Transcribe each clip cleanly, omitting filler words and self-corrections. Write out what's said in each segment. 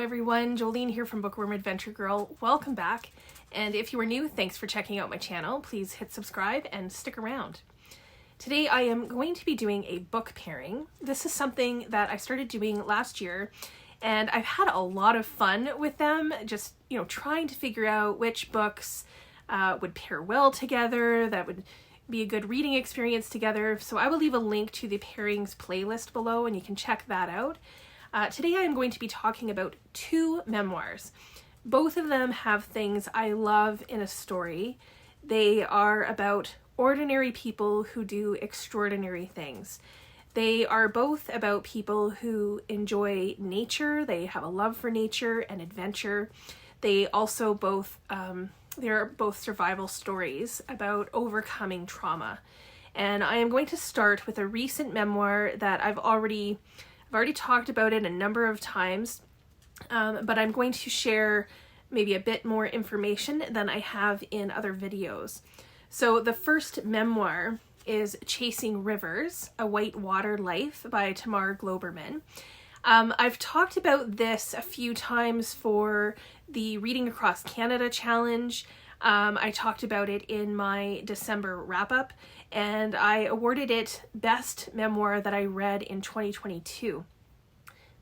everyone, Jolene here from Bookworm Adventure Girl. Welcome back, and if you are new, thanks for checking out my channel. Please hit subscribe and stick around. Today I am going to be doing a book pairing. This is something that I started doing last year, and I've had a lot of fun with them, just, trying to figure out which books would pair well together, that would be a good reading experience together. So I will leave a link to the pairings playlist below and you can check that out. Today I am going to be talking about two memoirs. Both of them have things I love in a story. They are about ordinary people who do extraordinary things. They are both about people who enjoy nature. They have a love for nature and adventure. They also they're both survival stories about overcoming trauma. And I am going to start with a recent memoir that I've already talked about it a number of times, but I'm going to share maybe a bit more information than I have in other videos. So the first memoir is Chasing Rivers, A Whitewater Life by Tamar Glouberman. I've talked about this a few times for the Reading Across Canada challenge. I talked about it in my December wrap-up, and I awarded it Best Memoir that I read in 2022.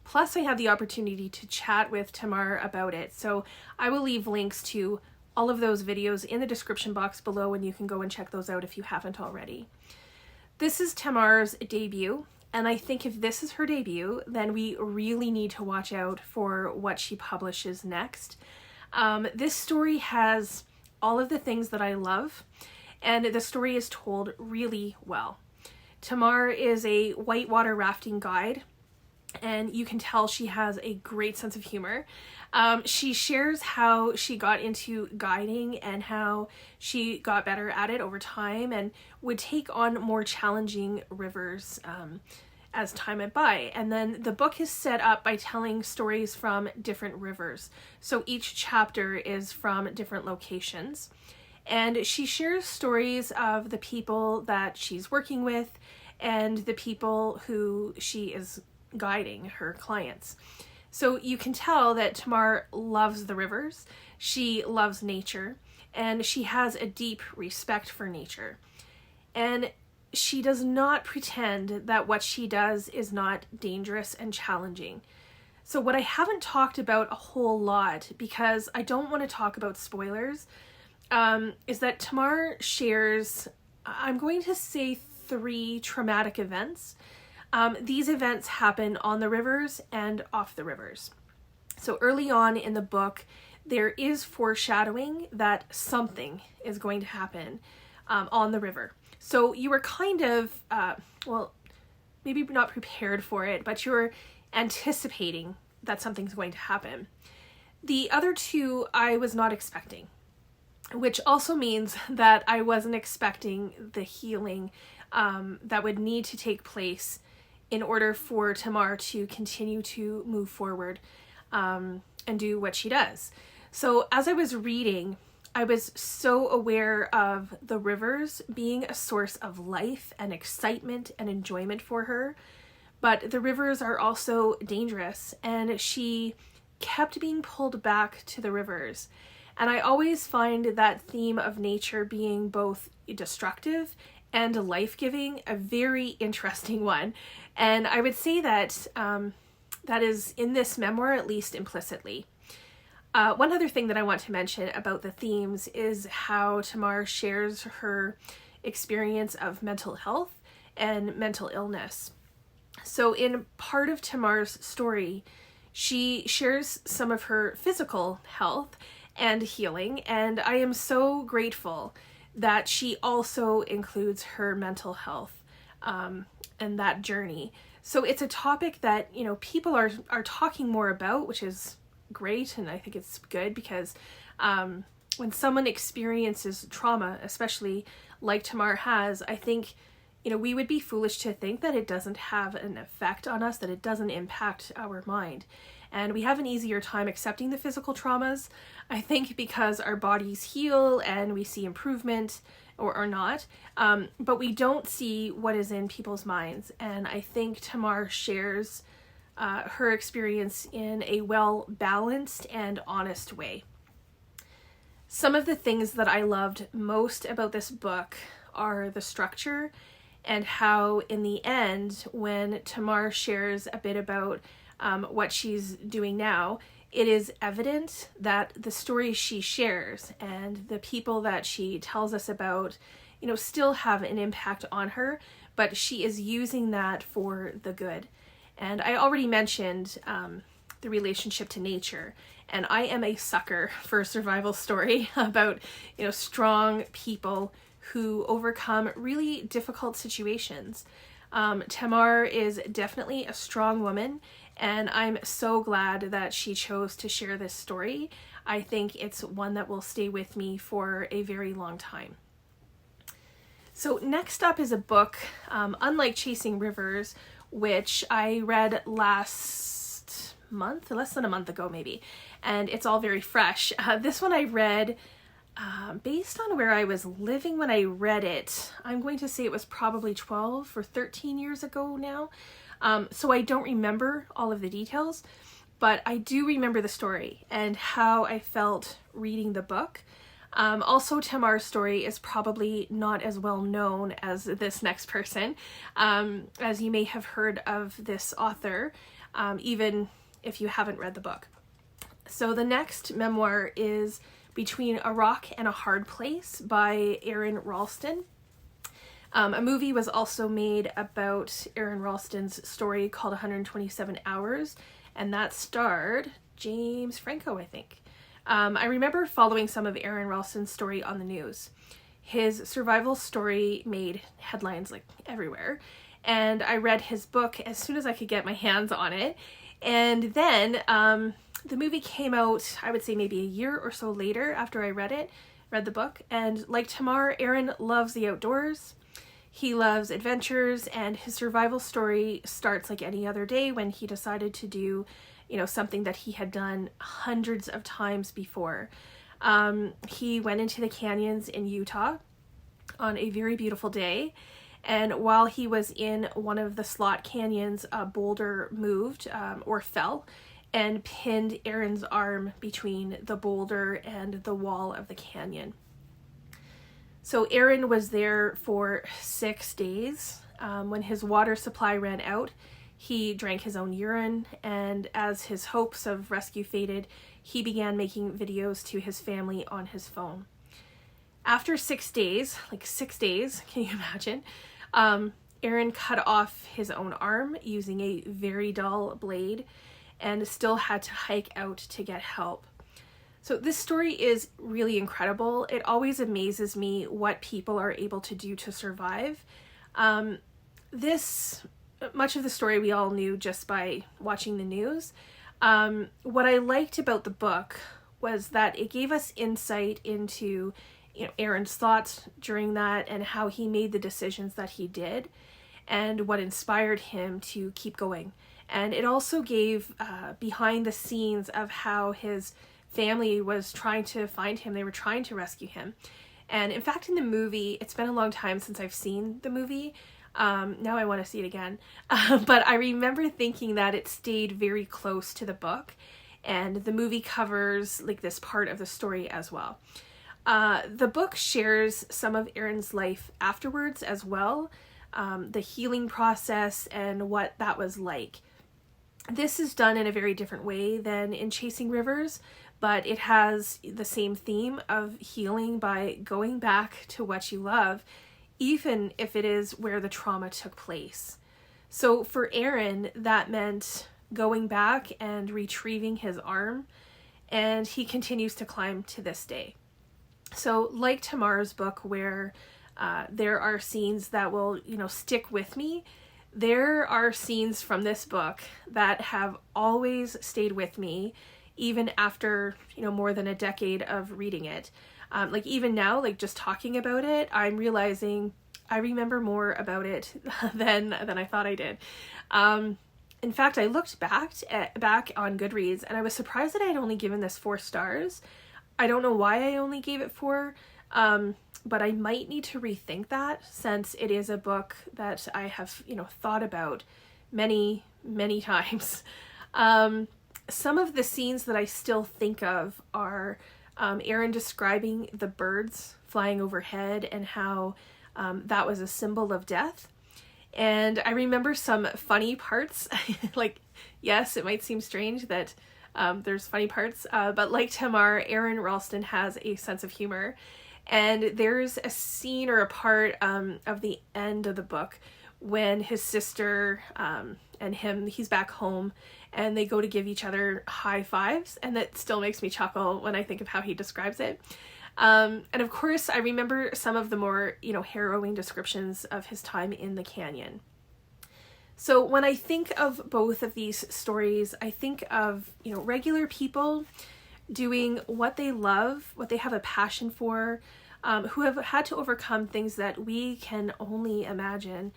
Plus, I had the opportunity to chat with Tamar about it, so I will leave links to all of those videos in the description box below, and you can go and check those out if you haven't already. This is Tamar's debut, and I think if this is her debut, then we really need to watch out for what she publishes next. This story has all of the things that I love, and the story is told really well. Tamar is a whitewater rafting guide, and you can tell she has a great sense of humor. She shares how she got into guiding and how she got better at it over time and would take on more challenging rivers as time went by. And then the book is set up by telling stories from different rivers. So each chapter is from different locations. And she shares stories of the people that she's working with and the people who she is guiding, her clients. So you can tell that Tamar loves the rivers, she loves nature, and she has a deep respect for nature. And she does not pretend that what she does is not dangerous and challenging. So what I haven't talked about a whole lot, because I don't want to talk about spoilers, is that Tamar shares, I'm going to say, 3 traumatic events. These events happen on the rivers and off the rivers. So early on in the book, there is foreshadowing that something is going to happen on the river. So you were kind of, maybe not prepared for it, but you're anticipating that something's going to happen. The other 2 I was not expecting, which also means that I wasn't expecting the healing that would need to take place in order for Tamar to continue to move forward and do what she does. So as I was reading, I was so aware of the rivers being a source of life and excitement and enjoyment for her, but the rivers are also dangerous, and she kept being pulled back to the rivers. And I always find that theme of nature being both destructive and life-giving a very interesting one. And I would say that that is in this memoir, at least implicitly. One other thing that I want to mention about the themes is how Tamar shares her experience of mental health and mental illness. So in part of Tamar's story, she shares some of her physical health and healing, and I am so grateful that she also includes her mental health and that journey. So it's a topic that, people are talking more about, which is great, and I think it's good because when someone experiences trauma, especially like Tamar has, I think, we would be foolish to think that it doesn't have an effect on us, that it doesn't impact our mind. And we have an easier time accepting the physical traumas, I think, because our bodies heal and we see improvement or not, but we don't see what is in people's minds. And I think Tamar shares her experience in a well-balanced and honest way. Some of the things that I loved most about this book are the structure and how in the end, when Tamar shares a bit about what she's doing now, it is evident that the stories she shares and the people that she tells us about, still have an impact on her, but she is using that for the good. And I already mentioned the relationship to nature, and I am a sucker for a survival story about, strong people who overcome really difficult situations. Tamar is definitely a strong woman, and I'm so glad that she chose to share this story. I think it's one that will stay with me for a very long time. So next up is a book, unlike Chasing Rivers, which I read last month, less than a month ago maybe, and it's all very fresh. This one I read based on where I was living when I read it. I'm going to say it was probably 12 or 13 years ago now. So I don't remember all of the details, but I do remember the story and how I felt reading the book. Also, Tamar's story is probably not as well known as this next person, as you may have heard of this author, even if you haven't read the book. So the next memoir is Between a Rock and a Hard Place by Aron Ralston. A movie was also made about Aron Ralston's story called 127 Hours, and that starred James Franco, I think. I remember following some of Aron Ralston's story on the news. His survival story made headlines like everywhere, and I read his book as soon as I could get my hands on it. And then the movie came out, I would say maybe a year or so later after I read the book. And like Tamar, Aron loves the outdoors. He loves adventures, and his survival story starts like any other day when he decided to do, something that he had done hundreds of times before. He went into the canyons in Utah on a very beautiful day, and while he was in one of the slot canyons, a boulder moved or fell and pinned Aron's arm between the boulder and the wall of the canyon. So Aron was there for 6 days. When his water supply ran out, he drank his own urine, and as his hopes of rescue faded, he began making videos to his family on his phone. After 6 days, can you imagine? Aron cut off his own arm using a very dull blade and still had to hike out to get help. So this story is really incredible. It always amazes me what people are able to do to survive. Much of the story we all knew just by watching the news. What I liked about the book was that it gave us insight into, Aron's thoughts during that and how he made the decisions that he did and what inspired him to keep going. And it also gave behind the scenes of how his family was trying to find him. They were trying to rescue him. And in fact, in the movie, it's been a long time since I've seen the movie. Now I want to see it again. But I remember thinking that it stayed very close to the book, and the movie covers like this part of the story as well. The book shares some of Aron's life afterwards as well, the healing process and what that was like. This is done in a very different way than in Chasing Rivers, but it has the same theme of healing by going back to what you love, even if it is where the trauma took place. So for Aron, that meant going back and retrieving his arm, and he continues to climb to this day. So like Tamar's book, where there are scenes that will, stick with me, there are scenes from this book that have always stayed with me, even after, more than a decade of reading it. Like even now, like just talking about it, I'm realizing I remember more about it than I thought I did. In fact, I looked back on Goodreads, and I was surprised that I had only given this 4 stars. I don't know why I only gave it 4, but I might need to rethink that, since it is a book that I have, thought about many, many times. Some of the scenes that I still think of are Aron describing the birds flying overhead and how that was a symbol of death. And I remember some funny parts. Like, yes, it might seem strange that there's funny parts, but like Tamar, Aron Ralston has a sense of humor. And there's a scene or a part of the end of the book when his sister and him, he's back home, and they go to give each other high fives, and that still makes me chuckle when I think of how he describes it. And of course, I remember some of the more, harrowing descriptions of his time in the canyon. So when I think of both of these stories, I think of, regular people doing what they love, what they have a passion for, who have had to overcome things that we can only imagine.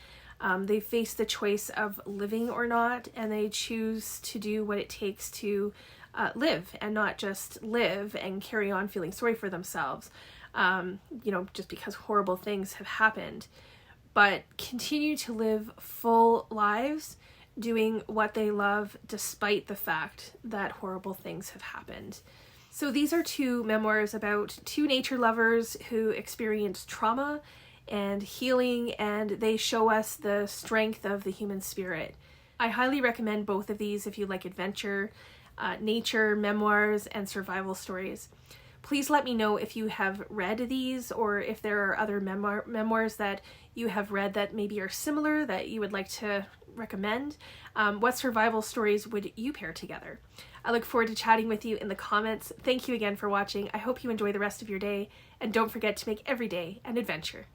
They face the choice of living or not, and they choose to do what it takes to live, and not just live and carry on feeling sorry for themselves, just because horrible things have happened, but continue to live full lives doing what they love despite the fact that horrible things have happened. So these are two memoirs about two nature lovers who experience trauma and healing, and they show us the strength of the human spirit. I highly recommend both of these if you like adventure, nature, memoirs, and survival stories. Please let me know if you have read these, or if there are other memoirs that you have read that maybe are similar that you would like to recommend. What survival stories would you pair together? I look forward to chatting with you in the comments. Thank you again for watching. I hope you enjoy the rest of your day, and don't forget to make every day an adventure.